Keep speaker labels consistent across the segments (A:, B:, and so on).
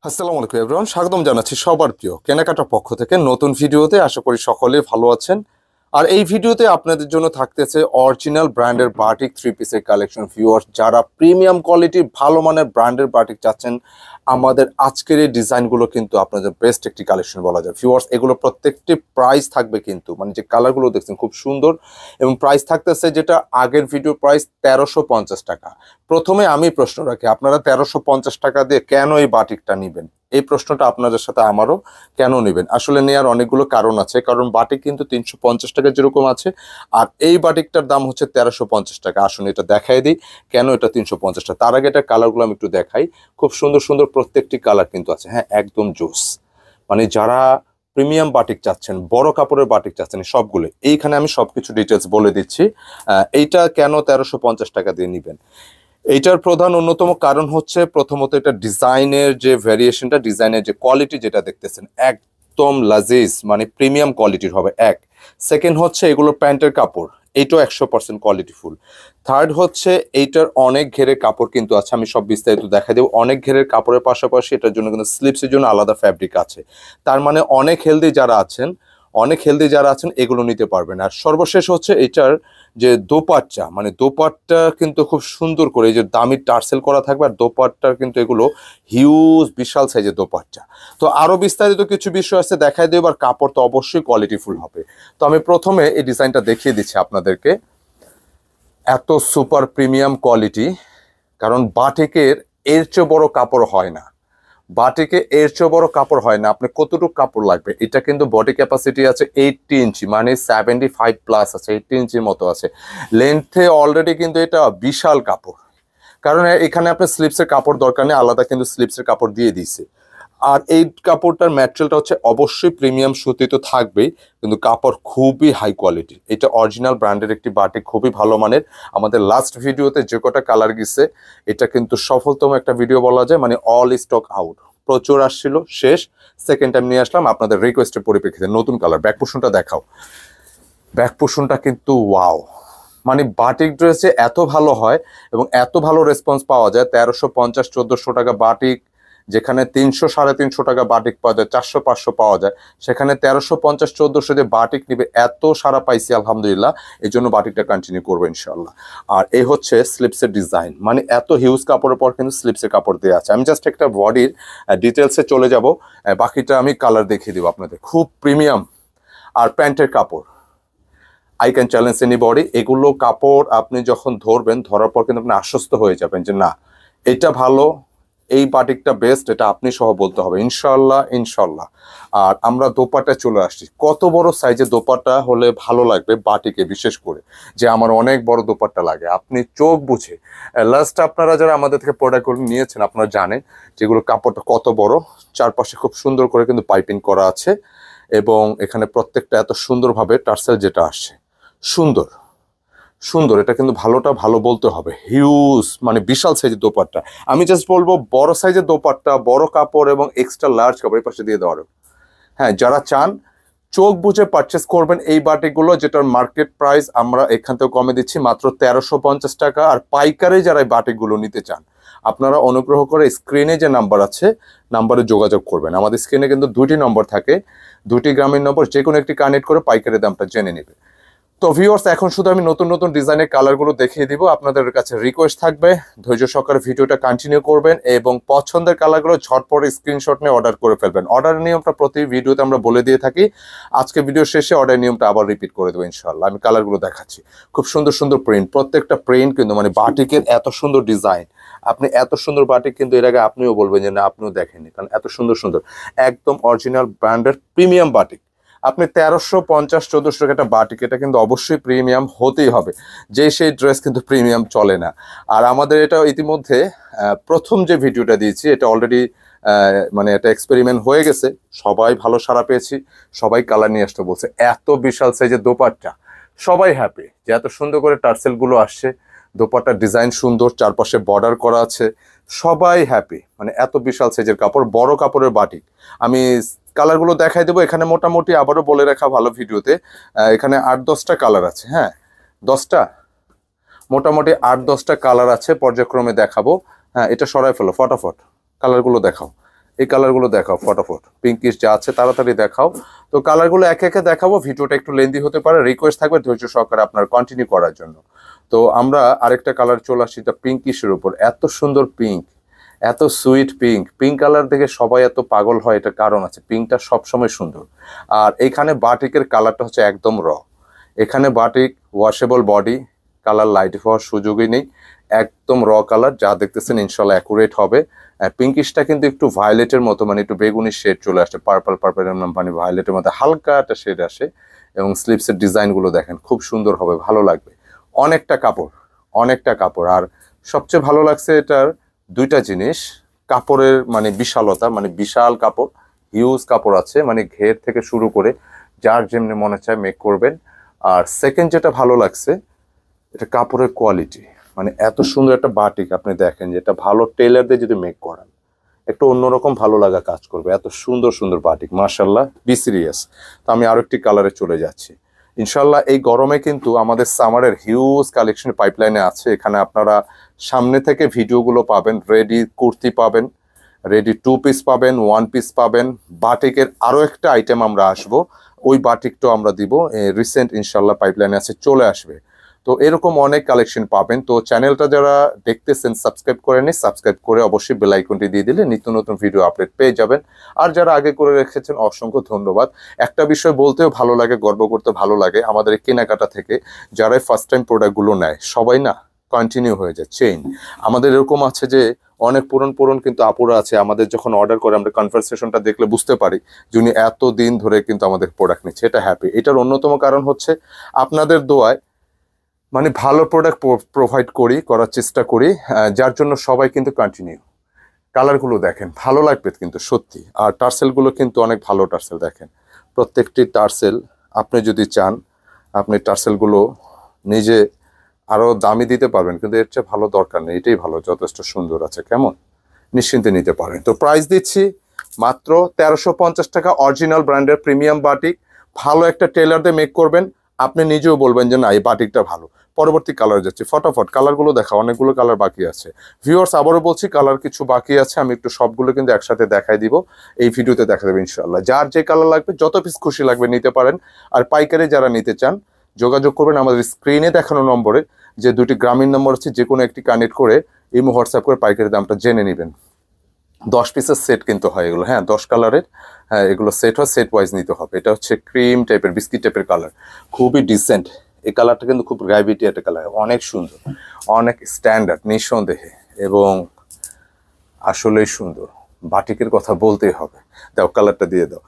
A: আসসালামু আলাইকুম এভরিওয়ান, স্বাগতম জানাচ্ছি সবার প্রিয় কেনাকাটার পক্ষ থেকে নতুন ভিডিওতে। আশা করি সকলে ভালো আছেন। আর এই ভিডিওতে আপনাদের জন্য থাকতেছে অরিজিনাল ব্র্যান্ডের বাটিক থ্রি পিসের কালেকশন। ভিউয়ার্স, যারা প্রিমিয়াম কোয়ালিটির ভালো মানের ব্র্যান্ডের বাটিক চাচ্ছেন, আমাদের আজকের এই ডিজাইনগুলো কিন্তু আপনাদের বেস্ট একটি কালেকশন বলা যায়। ভিউয়ার্স, এগুলো প্রত্যেকটি প্রাইস থাকবে কিন্তু মানে যে কালারগুলো দেখছেন খুব সুন্দর, এবং প্রাইস থাকতেছে যেটা আগের ভিডিও প্রাইস 1350 টাকা। প্রথমে আমি প্রশ্ন রাখি, আপনারা 1350 টাকা দিয়ে কেন এই বাটিকটা নেবেন? এই প্রশ্নটা আপনাদের সাথে আমারও, কেন নেবেন? আসলে নেওয়ার অনেকগুলো কারণ আছে। কারণ বাটিক কিন্তু 350 টাকা যেরকম আছে, আর এই বাটিকটার দাম হচ্ছে 1350 টাকা। আসুন এটা দেখাই দিই কেন এটা 350 টাকা। তার আগে এটা কালারগুলো আমি একটু দেখাই। খুব সুন্দর সুন্দর প্রত্যেকটি কালার কিন্তু আছে। হ্যাঁ, একদম জোস। মানে যারা প্রিমিয়াম বাটিক চাচ্ছেন, বড় কাপড়ের বাটিক চাচ্ছেন, সবগুলো এইখানে আমি সবকিছু ডিটেলস বলে দিচ্ছি। এইটা কেন 1350 টাকা দিয়ে নেবেন। এইটার প্রধান অন্যতম কারণ হচ্ছে, প্রথমত এটা ডিজাইনের যে ভ্যারিয়েশনটা, ডিজাইনের যে কোয়ালিটি যেটা দেখতেছেন একদম লাজিজ, মানে প্রিমিয়াম কোয়ালিটির হবে এক। সেকেন্ড হচ্ছে এগুলো প্যান্টের কাপড়, এইটাও 100% কোয়ালিটিফুল। থার্ড হচ্ছে এইটার অনেক ঘেরের কাপড় কিন্তু আছে, আমি সব বিস্তারিত দেখা দেবো। অনেক ঘেরের কাপড়ের পাশাপাশি এটার জন্য কিন্তু স্লিপসের জন্য আলাদা ফ্যাব্রিক আছে। তার মানে অনেক হেলদি যারা আছেন এগুলো নিতে পারবেন। আর সর্বশেষ হচ্ছে এটার যে দোপাট্টা, মানে দোপাট্টা কিন্তু খুব সুন্দর করে এই যে দামি টার্সেল করা থাকবে, আর দোপাট্টার কিন্তু এগুলো হিউজ বিশাল সাইজের দোপাট্টা। তো আরো বিস্তারিত কিছু বিষয় আছে, দেখায় দেব। আর কাপড় তো অবশ্যই কোয়ালিটিফুল হবে। তো আমি প্রথমে এই ডিজাইনটা দেখিয়ে দিচ্ছি আপনাদেরকে। এত সুপার প্রিমিয়াম কোয়ালিটি, কারণ বাটিকের এর চেয়ে বড় কাপড় হয় না। বাটিকে এর চেয়ে বড় কাপড় হয় না। আপনি কতটুকু কাপড় লাগবে? এটা কিন্তু বডি ক্যাপাসিটি আছে 80 ইঞ্চি, মানে 75 প্লাস আছে, 80 ইঞ্চির মতো আছে। লেন্থে অলরেডি কিন্তু এটা বিশাল কাপড়। কারণ এখানে আপনার স্লিপসের কাপড় দরকার নেই, আলাদা কিন্তু স্লিপসের কাপড় দিয়ে দিয়েছে। আর এই কাপড়টার ম্যাটেরিয়ালটা হচ্ছে অবশ্যই প্রিমিয়াম সুতি তো থাকবেই, কিন্তু কাপড় খুবই হাই কোয়ালিটি। এটা অরিজিনাল ব্র্যান্ডের একটি বাটিক, খুবই ভালো মানের। আমাদের লাস্ট ভিডিওতে যে কটা কালার গেছে, এটা কিন্তু সফলতম একটা ভিডিও বলা যায়। মানে অল স্টক আউট, প্রচুর আসছিল, শেষ। সেকেন্ড টাইম নিয়ে আসলাম আপনাদের রিকোয়েস্টের পরিপ্রেক্ষিতে নতুন কালার। ব্যাক পোর্শনটা দেখাও। ব্যাক পোর্শনটা কিন্তু ওয়াও, মানে বাটিক ড্রেসে এত ভালো হয় এবং এত ভালো রেসপন্স পাওয়া যায়। 1350-1400 টাকা বাটিক, যেখানে 300-350 টাকা বাটিক পাওয়া যায়, 400-500 পাওয়া যায়, সেখানে 1350-1400 দিয়ে বাটিক নিবে। এত সারা পাইছি আলহামদুলিল্লাহ, এই জন্য বাটিকটা কন্টিনিউ করবো ইনশাল্লাহ। আর এই হচ্ছে স্লিপসের ডিজাইন, মানে এত হিউজ কাপড়ের পর কিন্তু স্লিপসের কাপড় দেওয়া আছে। আমি জাস্ট একটা বডির ডিটেলসে চলে যাব, বাকিটা আমি কালার দেখিয়ে দিব আপনাদের। খুব প্রিমিয়াম। আর প্যান্টের কাপড়, I can challenge any body. এগুলো কাপড় আপনি যখন ধরবেন, ধরার পর কিন্তু আপনি আশ্বস্ত হয়ে যাবেন যে না, এটা ভালো, এই বাটিকটা বেস্ট, এটা আপনি সহ বলতে হবে ইনশাল্লাহ ইনশাল্লাহ। আর আমরা দোপাট্টায় চলে আসছি। কত বড় সাইজের দোপাট্টা হলে ভালো লাগবে বাটিকে? বিশেষ করে যে আমার অনেক বড় দোপাট্টা লাগে, আপনি চোখ বুঝে। লাস্ট আপনারা যারা আমাদের থেকে প্রোডাক্টগুলো নিয়েছেন, আপনারা জানেন যেগুলো কাপড়টা কত বড়। চারপাশে খুব সুন্দর করে কিন্তু পাইপিং করা আছে, এবং এখানে প্রত্যেকটা এত সুন্দরভাবে টার্সেল যেটা আসছে, সুন্দর সুন্দর। এটা কিন্তু ভালোটা ভালো বলতে হবে। হিউজ, মানে বিশাল সাইজের দোপাট্টা। আমি জাস্ট বলবো বড় সাইজের দোপাট্টা, বড় কাপড় এবং এক্সট্রা লার্জ কাপড় এই পাশে দিয়ে দেওয়ার। হ্যাঁ, যারা চান চোখ বুঝে পারচেস করবেন এই বাটিকগুলো, যেটার মার্কেট প্রাইস আমরা এখান থেকে কমে দিচ্ছি মাত্র 1350 টাকা। আর পাইকারি যারা এই বাটিকগুলো নিতে চান, আপনারা অনুগ্রহ করে স্ক্রিনে যে নাম্বার আছে, নাম্বারে যোগাযোগ করবেন। আমাদের স্ক্রিনে কিন্তু 2টি নম্বর থাকে, 2টি গ্রামের নম্বর, যে কোনো একটি কানেক্ট করে পাইকারি দামটা জেনে নেবে। তো ভিউয়ার্স, এখন শুধু আমি নতুন নতুন ডিজাইনের কালারগুলো দেখিয়ে দিব। আপনাদের কাছে রিকোয়েস্ট থাকবে ধৈর্য সহকারে ভিডিওটা কন্টিনিউ করবেন, এবং পছন্দের কালারগুলো ঝটপট স্ক্রিনশট নিয়ে অর্ডার করে ফেলবেন। অর্ডারের নিয়মটা প্রতি ভিডিওতে আমরা বলে দিয়ে থাকি। আজকে ভিডিও শেষে অর্ডারের নিয়মটা আবার রিপিট করে দেবো ইনশাল্লাহ। আমি কালারগুলো দেখাচ্ছি। খুব সুন্দর সুন্দর প্রিন্ট, প্রত্যেকটা প্রিন্ট কিন্তু মানে বাটিকের এত সুন্দর ডিজাইন। আপনি এত সুন্দর বাটিক কিন্তু এর আগে আপনিও বলবেন যে না, আপনিও দেখেননি, কারণ এত সুন্দর সুন্দর একদম অরিজিনাল ব্র্যান্ডের প্রিমিয়াম বাটিক। আপনি 1350-1400 টাকা একটা বাটিক, এটা কিন্তু অবশ্যই প্রিমিয়াম হতেই হবে। যে সেই ড্রেস কিন্তু প্রিমিয়াম চলে না। আর আমাদের এটা ইতিমধ্যে প্রথম যে ভিডিওটা দিয়েছি, এটা অলরেডি মানে এটা এক্সপেরিমেন্ট হয়ে গেছে, সবাই ভালো সাড়া পেয়েছি, সবাই কালার নিয়ে আসতে বলছে। এত বিশাল সাইজের দোপাট্টা, সবাই হ্যাপি যে এত সুন্দর করে টার্সেলগুলো আসছে, দোপাট্টার ডিজাইন সুন্দর, চারপাশে বর্ডার করা আছে, সবাই হ্যাপি। মানে এত বিশাল সাইজের কাপড়, বড় কাপড়ের বাটিক। আমি কালারগুলো দেখাই দেবো। এখানে মোটামুটি আবারও বলে রাখা ভালো ভিডিওতে, এখানে 8-10টা কালার আছে। হ্যাঁ, 10টা, মোটামুটি 8-10টা কালার আছে, পর্যায়ক্রমে দেখাবো। হ্যাঁ, এটা সরাই ফেলো ফটাফট, কালারগুলো দেখাও। এই কালারগুলো দেখাও ফটাফট, পিঙ্কিশ যা আছে তাড়াতাড়ি দেখাও। তো কালারগুলো একে একে দেখাবো, ভিডিওটা একটু লেন্দি হতে পারে, রিকোয়েস্ট থাকবে ধৈর্য সহকারে আপনার কন্টিনিউ করার জন্য। তো আমরা আরেকটা কালার চলে আসছি, এটা পিঙ্কিশের উপর, এত সুন্দর পিঙ্ক, এত সুইট পিঙ্ক। পিঙ্ক কালার দেখে সবাই এত পাগল হয়, এটা কারণ আছে, পিঙ্কটা সবসময় সুন্দর। আর এইখানে বাটিকের কালারটা হচ্ছে একদম র, এখানে batik washable body, colour light হওয়ার সুযোগই নেই, একদম র কালার, যা দেখতেছেন ইনশাল্লাহ অ্যাকুরেট হবে। পিঙ্কিশটা কিন্তু একটু ভায়োলেটের মতো, মানে একটু বেগুনি শেড চলে আসে, পার্পল মানে ভায়োলেটের মধ্যে হালকা একটা শেড আসে। এবং স্লিপসের ডিজাইনগুলো দেখেন খুব সুন্দর হবে, ভালো লাগবে। অনেকটা কাপড়, অনেকটা কাপড়। আর সবচেয়ে ভালো লাগছে এটার দুইটা জিনিস, কাপড়ের মানে বিশালতা, মানে বিশাল কাপড়, হিউজ কাপড় আছে, মানে ঘের থেকে শুরু করে যার যেমনি মনে চায় মেক করবেন। আর সেকেন্ড যেটা ভালো লাগছে, এটা কাপড়ের কোয়ালিটি, মানে এত সুন্দর একটা বাটিক আপনি দেখেন, যেটা ভালো টেলার দিয়ে যদি মেক করান একটু অন্যরকম ভালো লাগা কাজ করবে। এত সুন্দর সুন্দর বাটিক, মাশাল্লাহ, বি সিরিয়াস। তো আমি আরো একটি কালারে চলে যাচ্ছি। ইনশাল্লাহ এই গরমে কিন্তু আমাদের সামারের হিউজ কালেকশন পাইপলাইনে আছে। এখানে আপনারা সামনে থেকে ভিডিওগুলো পাবেন, রেডি কুর্তি পাবেন, রেডি 2 পিস পাবেন, 1 পিস পাবেন। বাটিকের আরো একটা আইটেম আমরা আসবো, ওই বাটিকটাও আমরা দিব, রিসেন্ট ইনশাল্লাহ পাইপলাইনে আছে, চলে আসবে। তো এরকম অনেক কালেকশন পাবেন। তো চ্যানেলটা যারা দেখতেছেন সাবস্ক্রাইব করে নিন, সাবস্ক্রাইব করে অবশ্যই বেল আইকনটি দিয়ে দিলে নিত্য নতুন ভিডিও আপডেট পেয়ে যাবেন। আর যারা আগে করে রেখেছেন অসংখ্য ধন্যবাদ। একটা বিষয় বলতেও ভালো লাগে, গর্ব করতে ভালো লাগে, আমাদের এই কেনাকাটা থেকে যারাই ফার্স্ট টাইম প্রোডাক্টগুলো নেয় সবাই না কন্টিনিউ হয়ে যায় চেইন। আমাদের এরকম আছে যে অনেক পুরন কিন্তু আপুরা আছে, আমাদের যখন অর্ডার করে আমরা কনভারসেশনটা দেখলে বুঝতে পারি যে উনি এত দিন ধরে কিন্তু আমাদের প্রোডাক্ট নিচ্ছে, এটা হ্যাপি। এটার অন্যতম কারণ হচ্ছে আপনাদের দোয়ায়, মানে ভালো প্রোডাক্ট প্রোভাইড করার চেষ্টা করি, যার জন্য সবাই কিন্তু কন্টিনিউ। কালারগুলো দেখেন ভালো লাগবে কিন্তু সত্যি। আর টার্সেলগুলো কিন্তু অনেক ভালো টার্সেল, দেখেন প্রত্যেকটি টার্সেল আপনি যদি চান আপনি টার্সেলগুলো নিজে আরও দামি দিতে পারবেন, কিন্তু এর চেয়ে ভালো দরকার নেই, এটাই ভালো, যথেষ্ট সুন্দর আছে, কেমন নিশ্চিন্তে নিতে পারেন। তো প্রাইস দিচ্ছি মাত্র 1350 টাকা, অরিজিনাল ব্র্যান্ডের প্রিমিয়াম বাটিক। ভালো একটা টেলার দিয়ে মেক করবেন, আপনি নিজেও বলবেন যে না এই বাটিকটা ভালো। পরবর্তী কালার যাচ্ছে, ফটাফট কালারগুলো দেখা, অনেকগুলো কালার বাকি আছে। ভিউয়ার্স আবারও বলছি কালার কিছু বাকি আছে, আমি একটু সবগুলো কিন্তু একসাথে দেখাই দিব, এই ভিডিওতে দেখা দেবে ইনশাল্লাহ। যার যে কালার লাগবে, যত পিস খুশি লাগবে নিতে পারেন। আর পাইকারি যারা নিতে চান যোগাযোগ করবেন আমাদের স্ক্রিনে দেখানো নম্বরে, যে দুটি গ্রামীণ নম্বর আছে, যে কোনো একটি কানেক্ট করে ইমো হোয়াটসঅ্যাপ করে পাইকারি দামটা জেনে নেবেন। 10 পিসের সেট কিন্তু হয় এগুলো, হ্যাঁ 10 কালারের, হ্যাঁ এগুলো সেট হয়, সেট ওয়াইজ নিতে হবে। এটা হচ্ছে ক্রিম টাইপের, বিস্কিট টাইপের কালার, খুবই ডিসেন্ট। এই কালারটা কিন্তু খুব গ্র্যাভিটি একটা কালার, অনেক সুন্দর, অনেক স্ট্যান্ডার্ড নিঃসন্দেহে, এবং আসলেই সুন্দর। বাটিকের কথা বলতেই হবে, দাও কালারটা দিয়ে দাও,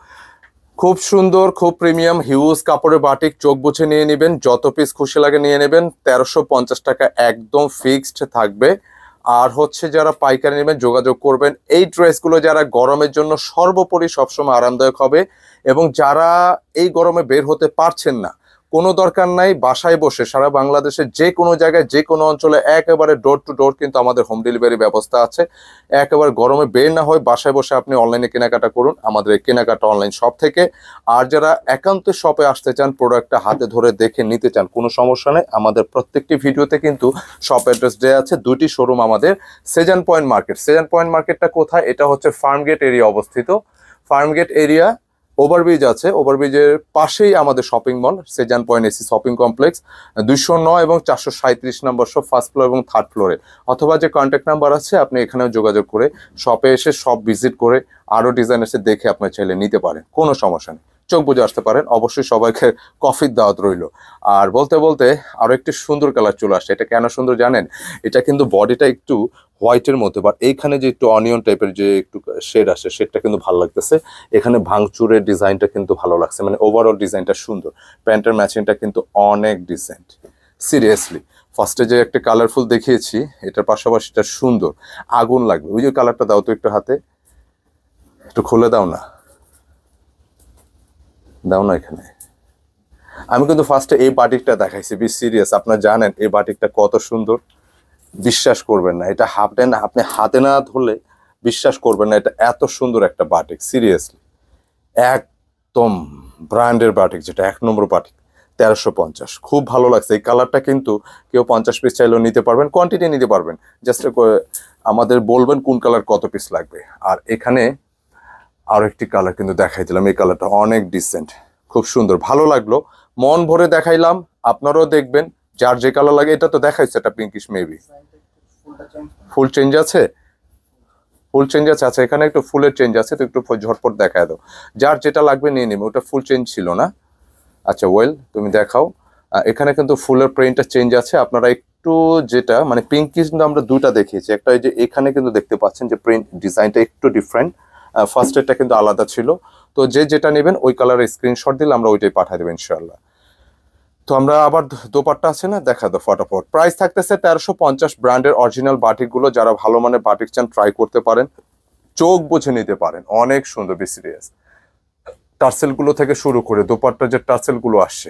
A: খুব সুন্দর, খুব প্রিমিয়াম, হিউজ কাপড়ের বাটিক, চোখ বুঝে নিয়ে নেবেন, যত পিস খুশি লাগে নিয়ে নেবেন। 1350 টাকা একদম ফিক্সড থাকবে। আর হচ্ছে যারা পাইকারি নেবেন যোগাযোগ করবেন। এই ড্রেসগুলো যারা গরমের জন্য সর্বোপরি সবসময় আরামদায়ক হবে, এবং যারা এই গরমে বের হতে পারছেন না, কোনো দরকার নাই, বাসায় বসে সারা বাংলাদেশের যে কোনো জায়গায় যে কোনো অঞ্চলে একেবারে ডোর টু ডোর কিন্তু আমাদের হোম ডেলিভারি ব্যবস্থা আছে। একেবারে গরমে বের না হয় বাসায় বসে আপনি অনলাইনে কেনাকাটা করুন আমাদের এই কেনাকাটা অনলাইন শপ থেকে। আর যারা একান্ত শপে আসতে চান, প্রোডাক্টটা হাতে ধরে দেখে নিতে চান, কোনো সমস্যা নেই, আমাদের প্রত্যেকটি ভিডিওতে কিন্তু শপ অ্যাড্রেস দেওয়া আছে। দুটি শোরুম আমাদের, Shezan point market. Shezan point মার্কেটটা কোথায়? এটা হচ্ছে ফার্মগেট এরিয়া অবস্থিত। ফার্মগেট এরিয়া, ওভারব্রিজ আছে, ওভারব্রিজের পাশেই আমাদের shopping mall Shezan point AC shopping complex, 209 এবং 437 নম্বর সব ফার্স্ট ফ্লোর এবং থার্ড ফ্লোরে। অথবা যে কন্ট্যাক্ট নাম্বার আছে আপনি এখানেও যোগাযোগ করে শপে এসে সব ভিজিট করে আরও ডিজাইন এসে দেখে আপনার চাইলে নিতে পারেন, কোনো সমস্যা নেই, চোখ বুঝে আসতে পারেন। অবশ্যই সবাইকে কফির দাওয়াত রইল। আর বলতে বলতে আরো একটি সুন্দর কালার চলে আসছে। এটা কেন সুন্দর জানেন? এটা কিন্তু বডিটা একটু হোয়াইটের মধ্যে, বাট এইখানে যে একটু অনিয়ন টাইপের যে একটু শেড আসে, শেডটা কিন্তু ভালো লাগতেছে। এখানে ভাঙচুরের ডিজাইনটা কিন্তু ভালো লাগছে, মানে ওভারঅল ডিজাইনটা সুন্দর। প্যান্টের ম্যাচিংটা কিন্তু অনেক ডিসেন্ট, সিরিয়াসলি। ফার্স্টে যে একটা কালারফুল দেখিয়েছি, এটার পাশাপাশি এটা সুন্দর, আগুন লাগবে। ওই যে কালারটা দাও তো একটু হাতে, একটু খুলে দাও না, দাও না এখানে। আমি কিন্তু ফার্স্টে এই বাটিকটা দেখাইছি, বি সিরিয়াস। আপনারা জানেন এই বাটিকটা কত সুন্দর, বিশ্বাস করবেন না। এটা আপনি হাতে না ধরলে বিশ্বাস করবেন না, এটা এত সুন্দর একটা বাটিক, সিরিয়াসলি একদম ব্র্যান্ডের বাটিক, যেটা 1 নম্বর বাটিক। 1350, খুব ভালো লাগছে। এই কালারটা কিন্তু কেউ 50 পিস চাইলেও নিতে পারবেন, কোয়ান্টিটি নিতে পারবেন। জাস্ট আমাদের বলবেন কোন কালার কত পিস লাগবে। আর এখানে আর একটি কালার কিন্তু দেখাই দিলাম, এই কালারটা অনেক ডিসেন্ট, খুব সুন্দর, ভালো লাগলো, মন ভরে দেখাইলাম, আপনারাও দেখবেন, যার যে কালার লাগে। এটা তো দেখাইছে, এটা পিঙ্কিশ মেবি, ফুল চেঞ্জ আছে, ফুল চেঞ্জ আছে, আচ্ছা এখানে একটু ফুলের চেঞ্জ আছে, তো একটু ঝটপট দেখায় দাও, যার যেটা লাগবে নিয়ে নিবে, ওটা ফুল চেঞ্জ ছিল না। আচ্ছা ওয়েল, তুমি দেখাও। এখানে কিন্তু ফুলের প্রিন্টটা চেঞ্জ আছে, আপনারা একটু যেটা মানে পিঙ্কিশ কিন্তু আমরা দুটা দেখিয়েছি, একটা এই যে এখানে কিন্তু দেখতে পাচ্ছেন যে প্রিন্ট ডিজাইনটা একটু ডিফারেন্ট, ফার্স্ট এরটা কিন্তু আলাদা ছিল। তো যে যেটা নেবেন ওই কালারের স্ক্রিনশট দিলে আমরা ওইটাই পাঠিয়ে দেবো ইনশাল্লাহ। তো আমরা আবার দোপাট্টা আছে না, দেখা দাও ফটাফট। প্রাইস থাকতেছে 1350, ব্র্যান্ডের অরিজিনাল বাটিকগুলো, যারা ভালো মানের বাটিক চান ট্রাই করতে পারেন, চোখ বুঝে নিতে পারেন, অনেক সুন্দর, বি সিরিয়াস। টার্সেল গুলো থেকে শুরু করে দোপাট্টা যে টার্সেল গুলো আসছে,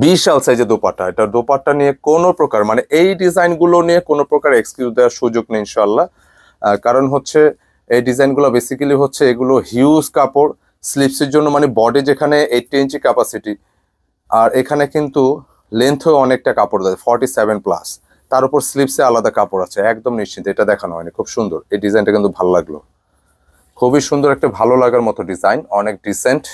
A: বিশাল সাইজের দোপাট্টা, এটা দোপাট্টা নিয়ে কোনো প্রকার মানে এই ডিজাইন গুলো নিয়ে কোনো প্রকার এক্সকিউজ দেওয়ার সুযোগ নেই ইনশাল্লাহ। কারণ হচ্ছে এই ডিজাইনগুলো বেসিক্যালি হচ্ছে এগুলো হিউজ কাপড়, স্লিপসের জন্য, মানে বডি যেখানে 80 ইঞ্চি ক্যাপাসিটি, আর এখানে কিন্তু লেন্থও অনেকটা কাপড় দেয়, 47+, তার উপর স্লিপসে আলাদা কাপড় আছে, একদম নিশ্চিন্ত। এটা দেখানো হয়নি, খুব সুন্দর এই ডিজাইনটা, কিন্তু ভালো লাগলো, খুবই সুন্দর একটা ভালো লাগার মতো ডিজাইন, অনেক ডিসেন্ট,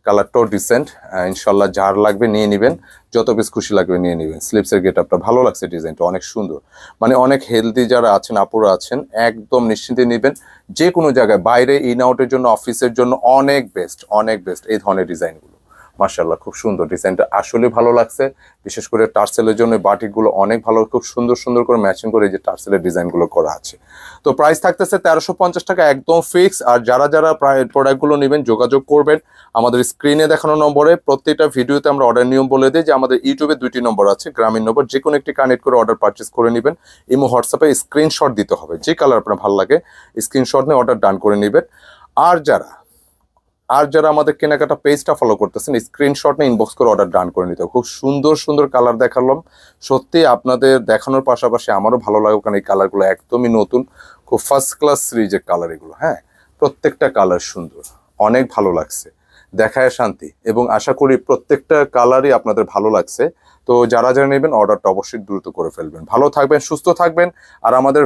A: কালারটাও ডিসেন্ট। ইনশাল্লাহ যার লাগবে নিয়ে নেবেন, যত পিস খুশি লাগবে নিয়ে নেবেন। স্লিপসের গেট আপটা ভালো লাগছে, ডিজাইনটা অনেক সুন্দর, মানে অনেক হেলদি যারা আছেন, আপুরা আছেন, একদম নিশ্চিন্তে নেবেন, যে কোনো জায়গায় বাইরে ইন আউটের জন্য, অফিসের জন্য অনেক বেস্ট, অনেক বেস্ট এই ধরনের ডিজাইনগুলো। মাশাআল্লাহ খুব সুন্দর ডিজাইনটা, আসলে ভালো লাগছে, বিশেষ করে টার্সেলের জন্য বাটিকগুলো অনেক ভালো, খুব সুন্দর সুন্দর করে ম্যাচিং করে এই যে টার্সেলের ডিজাইনগুলো করা আছে। তো প্রাইস থাকতেছে 1350 টাকা, একদম ফিক্স। আর যারা যারা প্রোডাক্টগুলো নেবেন যোগাযোগ করবেন আমাদের স্ক্রিনে দেখানো নম্বরে। প্রত্যেকটা ভিডিওতে আমরা অর্ডার নিয়ম বলে দিই যে আমাদের ইউটিউবে 2টি নম্বর আছে, গ্রামীণ নম্বর, যে কোনো একটি কানেক্ট করে অর্ডার পারচেস করে নেবেন। ইমো হোয়াটসঅ্যাপে স্ক্রিনশট দিতে হবে, যে কালার আপনার ভালো লাগে স্ক্রিনশট নিয়ে অর্ডার ডান করে নেবেন। আর যারা আমাদের কেনাকাটা পেজটা ফলো করতেছেন, স্ক্রিনশট নিয়ে ইনবক্স করে অর্ডার ডান করে নিতে হবে। খুব সুন্দর সুন্দর কালার দেখালাম, সত্যি আপনাদের দেখানোর পাশাপাশি আমারও ভালো লাগে, কারণ এই কালারগুলো একদমই নতুন, খুব ফার্স্ট ক্লাস সিরিজের কালার এগুলো। হ্যাঁ, প্রত্যেকটা কালার সুন্দর, অনেক ভালো লাগছে, দেখায় শান্তি, এবং আশা করি প্রত্যেকটা কালারই আপনাদের ভালো লাগছে। তো যারা যারা নেবেন অর্ডারটা অবশ্যই দ্রুত করে ফেলবেন। ভালো থাকবেন, সুস্থ থাকবেন। আর আমাদের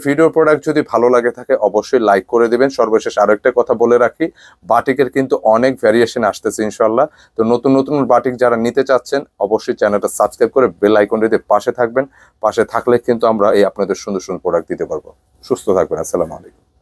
A: ভিডিও প্রোডাক্ট যদি ভালো লাগে থাকে অবশ্যই লাইক করে দেবেন। সর্বশেষ আরো একটা কথা বলে রাখি, বাটিকের কিন্তু অনেক ভ্যারিয়েশন আসতেছে ইনশাল্লাহ। তো নতুন নতুন বাটিক যারা নিতে চাচ্ছেন অবশ্যই চ্যানেলটা সাবস্ক্রাইব করে বেল আইকন দিয়ে পাশে থাকবেন। পাশে থাকলে কিন্তু আমরা এই আপনাদের সুন্দর সুন্দর প্রোডাক্ট দিতে পারবো। সুস্থ থাকবেন, আসসালামু আলাইকুম।